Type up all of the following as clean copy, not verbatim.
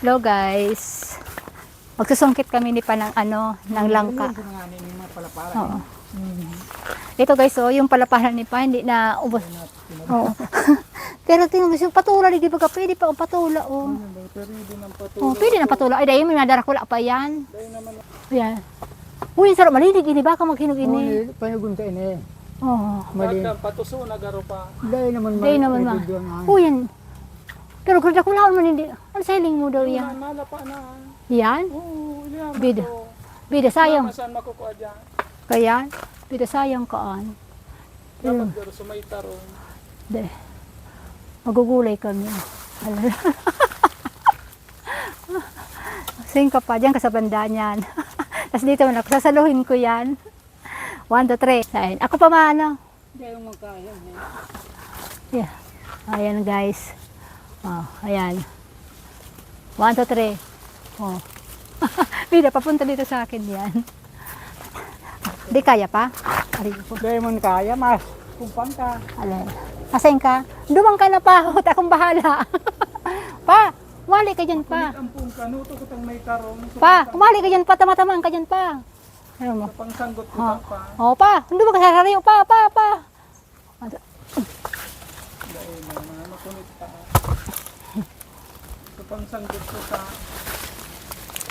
Hello guys. Magsusungkit kami ni pa ng ano, ng langka. Oo. Ito guys, oh, yung palapalan ni pa hindi na ubos. Oo. Pero tingnan mo yung patula, di ba pwede pa ang patula, oh. Oh, pwede ng patula. Ay, dahil may nadara ko pa yan. Ayan. Uy, sarap malinig ini baka maghinog ini. Payagun ka ini. Oo. Mali. Patuso nagaro pa. Dahil naman Dahil naman ma. Uy, yan. Pero kung ko lang man hindi. Ano sailing mo daw yan? Nalapa na. Yan? Oo, yan. Bida. Bida sayang. Saan makukuha dyan? Kaya, bida sayang kaan. Dapat garo sumaytaro. De. Magugulay kami. Alala. Sing ka pa dyan, kasabanda niyan. Tapos dito man ako, sasaluhin ko yan. 1, 2, 3. Sain. Ako pa maano. Dahil mo kaya. Yeah. Ayan guys. Oh, ayan. 1, 2, 3. Oh. Bida, papunta dito sa akin yan. Di kaya pa? Ari ko. Dahil mo kaya, mas. Kumpan ka. Alay. Asayin ka? Dumang ka na pa. Akong bahala. Pa, wali ka dyan pa. Ampun ka, nuto ko tang may tarong. Pa, kumali ka dyan pa. Tama-tamaan ka dyan pa. Ano mo? Pangsanggot ko Oh. pa. Oh, pa. Hindi ba ka sasarayo? Pa. Dahil ano kunit pa. So pangsanggot ko sa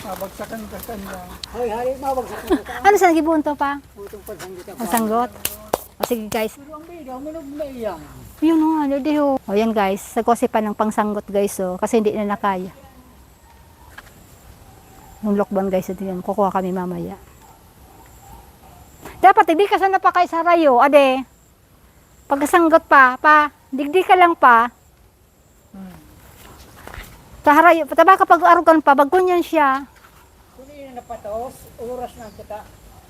mabagsakan ka kanya. Hoy, hari, mabagsak ka. Ano sa nagibunto pa? Putong pagsanggot ako. Ang sanggot. O sige guys. Pero ang bida, minog na iyang. Yun nga, hindi ho. O yan guys, nagkose pa ng pangsanggot guys oh, kasi hindi na nakaya. Yung lokban guys, ito yan, kukuha kami mamaya. Dapat hindi ka sana pa kay sarayo, ade. Pagkasanggot pa, digdi ka lang pa. Taharayo, pataba kapag arugan pa, bagunyan siya. Kung hindi na napatos, oras na kita.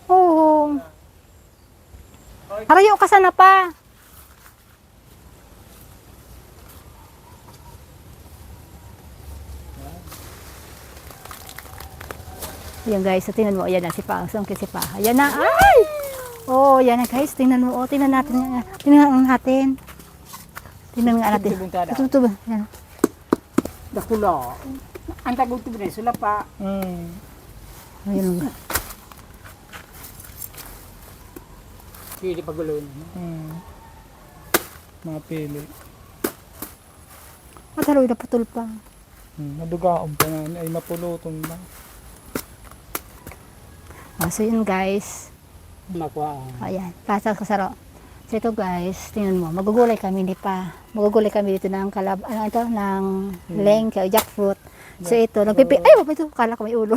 Oo. Harayo ka sana pa. Yan guys, so tingnan mo, ayan na si Pa, sungkit si Pa. Ayan na, ay! Oh, yan na guys, tingnan mo, oh, tingnan natin. Tingnan natin. Tingnan nga natin. Ito ba? Yan. Dakula. Ang tagot ko sila pa. Ayun. Pili paguloy. Mapili. Mataloy na putol pa. Madugaon pa nga ay mapulutong na. Oh, so yun guys. Makuha. Ayan, pasok sa saro. So ito guys, tingnan mo, magugulay kami ni Pa. Magugulay kami dito ng ano ito, ng lengke o jackfruit. So ito, nagpipili, ay, ito, kala ko may ulo.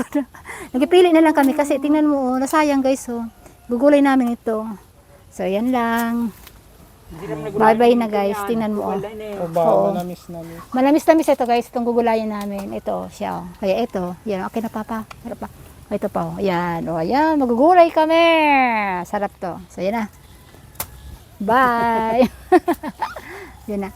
Nagpipili na lang kami kasi tingnan mo, oh, nasayang guys, oh. Gugulay namin ito. So yan lang. Bye-bye na guys, tingnan mo, oh. Oo. Manamis-namis. Malamis-tamis ito guys, itong gugulayan namin. Ito, siya, oh. Kaya ito, yan, okay na Papa. Sarap pa. Ito pa, oh. Yan, oh, yan, magugulay kami. Sarap to. So yan na. Bye! Yun na.